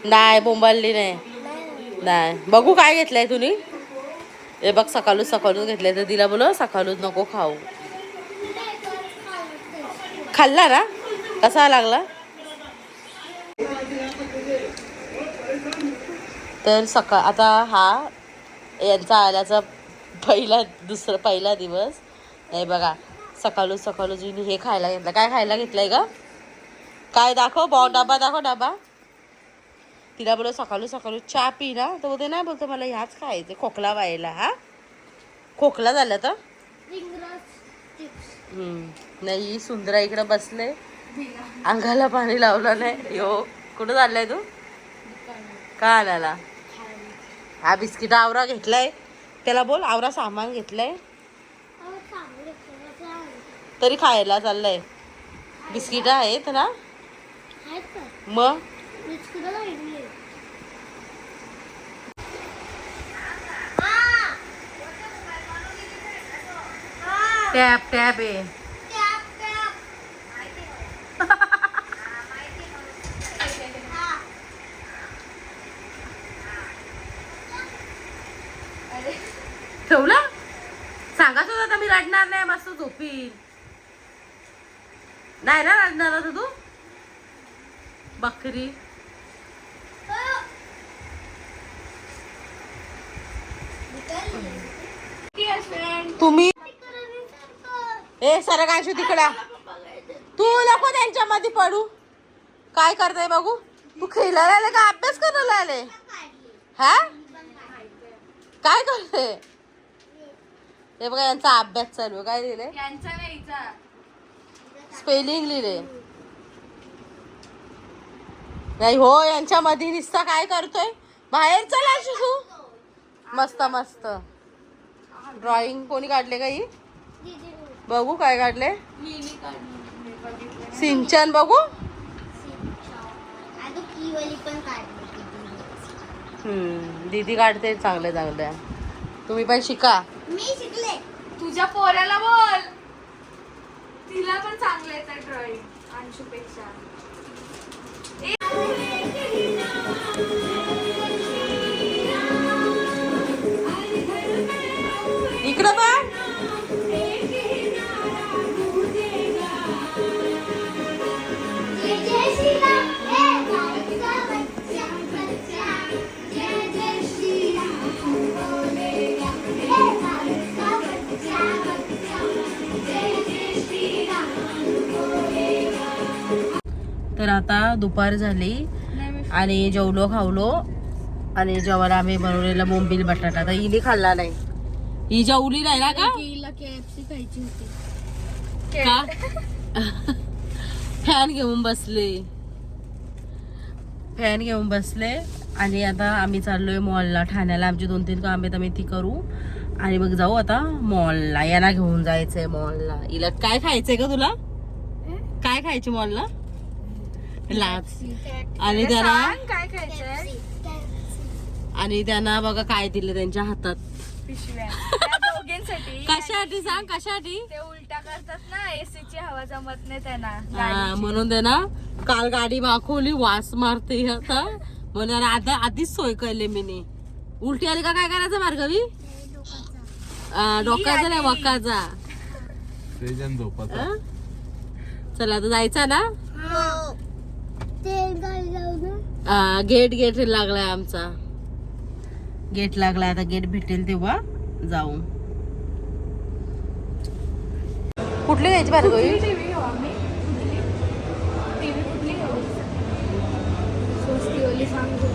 नाही बोंबालली नाही. नाही बघू काय घेतलंय तुम्ही. हे बघ सकाळूच घेतलंय तर तिला बोल सकाळूच नको खाऊ. खाल्ला ना कसा लागला. तर आता हा यांचा आल्याचा पहिला दिवस. नाही बघा सकाळूच हे खायला घेतलं. काय खायला घेतलंय का काय दाखव डबा दाखव डबा. तिला बोल सकाळू चहा पी ना तर बोलते नाही बोलतो मला ह्याच खायचे खोकला व्हायला. हा खोकला झाला तर नाही. सुंदरा इकडे बसले अंगाला पाणी लावलं नाही. यो कुठं चाललाय तू का आणायला. हा बिस्किट आवरा घेतलाय त्याला बोल आवरा सामान घेतलंय तरी खायला चाललंय. बिस्किट आहेत ना मग टॅप आहे. ठेवला सांगाच होता मी रडणार नाही मस्त झोपी नाही ना रडणार होता तू बकरी. तुम्ही ए सरकांशू तिकडा तू नको त्यांच्यामध्ये पडू. काय करताय बघू. तू खेळायला आले का अभ्यास करायला आले. हा काय करते. हे बघा यांचा अभ्यास चालू. काय लिहिले स्पेलिंग लिहिले नाही हो. यांच्या मध्ये निस्ता काय करतोय बाहेर चला तू. मस्त ड्रॉइंग कोणी काढले का ही बघू काय काढले. सिंचन बघू. दीदी काढते चांगले. तुम्ही पण शिका. मी शिकले. तुझ्या पोऱ्याला बोल तिला पण चांगलं येतं ड्रॉइंग अंशूपेक्षा. इकडं बघ. तर आता दुपार झाली आणि जेवलो खावलो आणि जेवायला आम्ही बनवलेला बोंबील बटाटा. तर हिने खाल्ला नाही. ही जेवली नाही ना का KFC खायची होती का. फॅन घेऊन बसले आणि आता आम्ही चाललोय मॉलला ठाण्याला. आमची 2-3 काम आहेत आम्ही ती करू आणि मग जाऊ आता मॉलला. यांना घेऊन जायचंय मॉलला. हिला काय खायचंय का तुला. काय खायचे मॉलला लाच आणि त्यांना काय खायचंय आणि त्यांना बघा काय दिलं त्यांच्या हातात पिशव्या दोघांसाठी. कशासाठी सांग कशासाठी. ते उलट्या करतात ना एसीची हवा जमत नाही त्यांना. म्हणून त्यांना काल गाडी माखवली वास मारते आता म्हणून आता आधीच सोय केली मी. उलटी आली का काय करायचं भार्गवी. डोक्याचा नाही वक्काचा. चला आता जायचा ना. गेट लागलाय आमचा. गेट लागलाय आता. गेट भेटेल तेव्हा जाऊ. कुठली घ्यायची भार्गवी. टीव्ही घेऊ आम्ही. टीव्ही कुठली घेऊ. स्वस्तीवाली सांगू.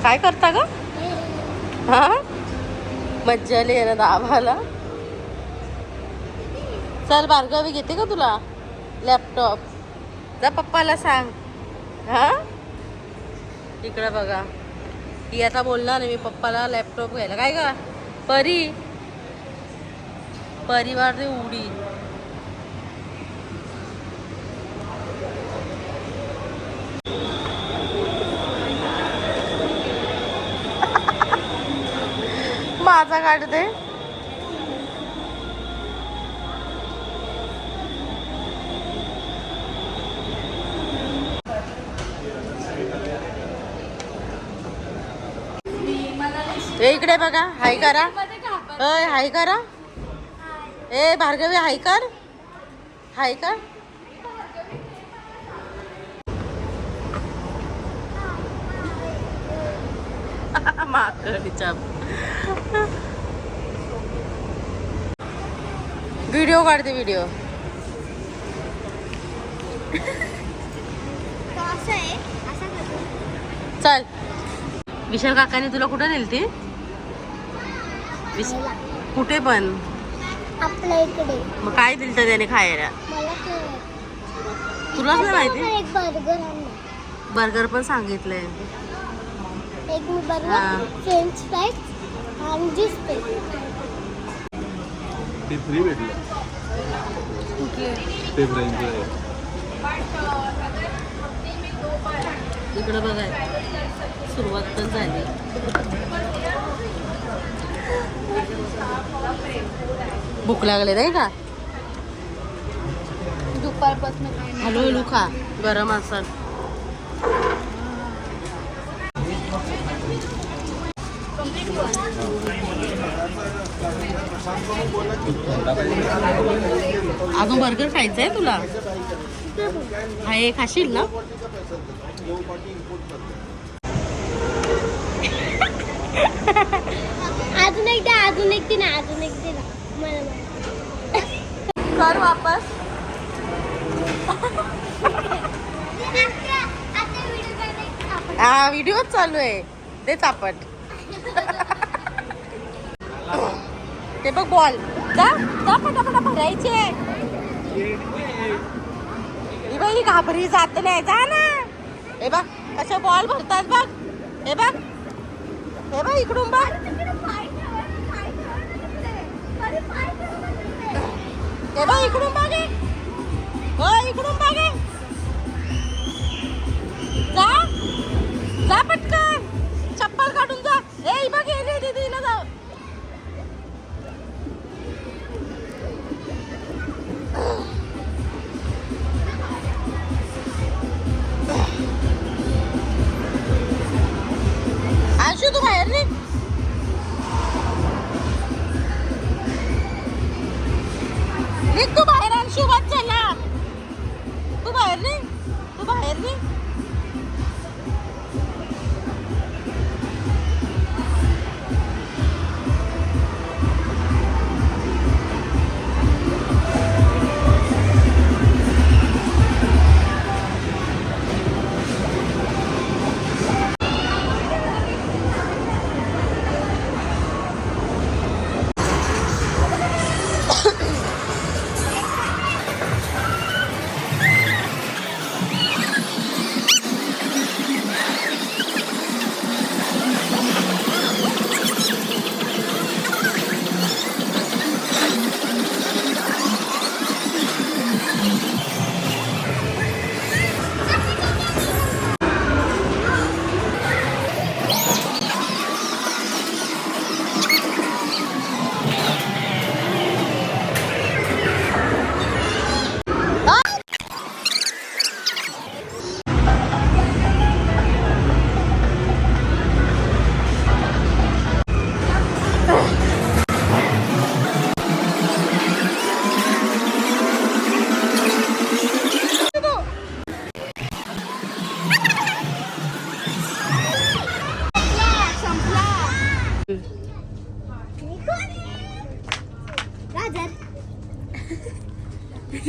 काय करता ग. हा मज्जा आली ना आम्हाला. चल भार्गवी घेते का तुला लॅपटॉप. जा पप्पाला सांग. हा इकडे बघा ही आता बोलणार मी पप्पाला लॅपटॉप घ्यायला. काय का परिवार ते उडी. माझा काढते ए इकडे बघा, हाय करा. अय हाय करा. ए भार्गवी हाय कर. हाय कर. माकडीच्या व्हिडिओ काढते व्हिडिओ. असं आहे असं करतो. चल विशाल काकाने तुला कुठं नेलती? कुठे पण? आपल्या इकडे. मग काय दिलं त्याने खायला? मला तुलाच नाही माहिती? एक बर्गर आणला. बर्गर पण सांगितलंय. एक बर्गर, हा. फ्रेंच फ्राईज आणि ज्यूस पे. ते फ्री भेटलं. ते फ्रेंच फ्राय. इकडं बघाय सुरुवात पण झाली. भूक लागले नाही का? दुपारपासून हळूहळू खा, गरम असेल. अजून बर्गर खायचंय तुला? हा हे खाशील ना? अजून एक दे ना, अजून एक दे ना. मला कर वापस. हा व्हिडिओ चालू आहे. ते चापट. ते बघ बॉल. जा जा पटापटा भरायचे. ही बाई घाबरी जात नाही. जा ना. हे बघ कसे बॉल भरतात बघ. हे बघ हे बघ इकडून बघ. हे बघ इकडून बघ. हो इकडून बघ. जा जा पटकन. चप्पल काढून जा. ए बघ गेली दीदीला जा. आशू तू बाहेर निघ. निघ तू बाहेर. आशू बस चला. तू बाहेर निघ. तू बाहेर निघ.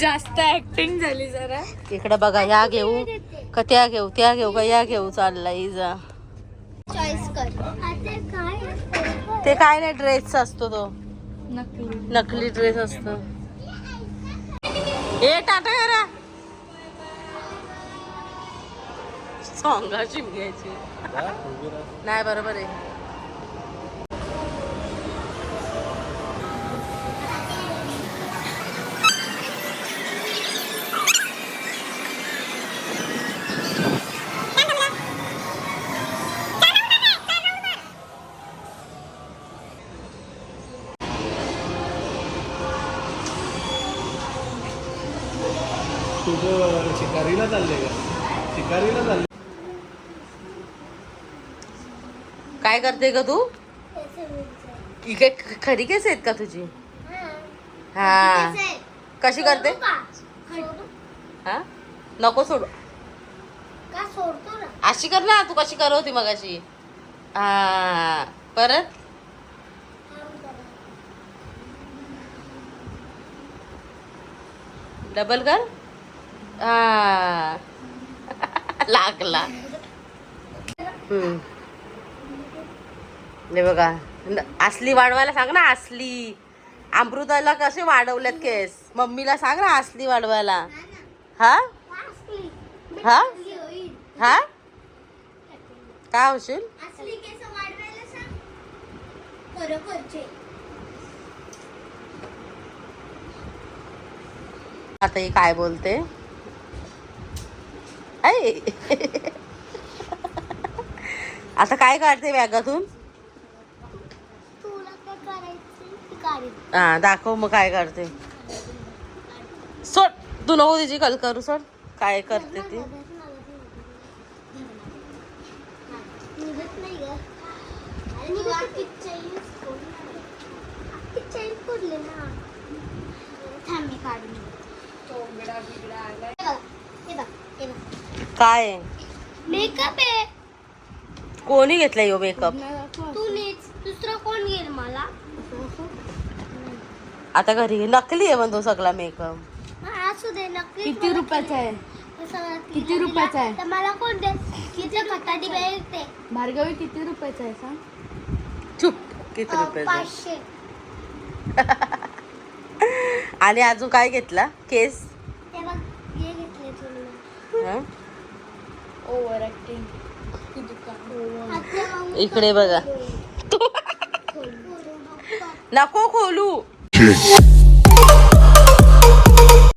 जास्त ऍक्टिंग झाली जरा. इकडे बघा. या घेऊ का त्या घेऊ, त्या घेऊ का या घेऊ चाललाय जा. चॉईस कर. आता काय ते काय नाही, ड्रेसचा असतो तो. नक्की. नकली ड्रेस असतो. ए टाटा करा. सॉंगाची घ्यायची नाही. बरोबर आहे. शिकारीला चालले का? शिकारीला चालले. काय करते ग तू? ही काय खरी केस आहेत का तुझी? हा कशी करते? हा नको सोडू. का सोडतो ना? अशी कर ना, तू कशी करत होती मग अशी. हा परत डबल कर. हा लागला. हे बघा असली वाढवायला सांग ना. असली अमृताला कसे वाढवल्यात केस, मम्मीला सांग ना असली वाढवायला. हा हा हा काय होशील? असली केस वाढवायला सांग. खरोखरचे. आता ही काय बोलते? ऐ आता काय काढते बॅगातून? तुला काय करायचं ते काढ. हा दाखव मग काय करते. सोड तू नको तिची कल करू. सोड काय करते ती. निघत नाही ग. आणि बाकी चैन पडले ना. थांबी काढून. तोंगडा बिगडा आलाय. हे बघ, हे बघ. काय मेकअप आहे. कोणी घेतलाय यो मेकअप? तू नीच. दुसरा कोण घेईल मला? आता घरी नकली आहे म्हणतो सगळा मेकअप. हा, असू दे. नक्की किती रुपयाचा आहे? किती रुपयाचा आहे? तर मला कोण दे? किती खताडी भेटते? भार्गवी किती रुपयाचा आहे सांग? चुप. किती रुपये? 500. आणि अजून काय घेतला? केस. ते बघ, हे घेतले तुला. हं? Over acting. इकडे बघा. नको खोलू.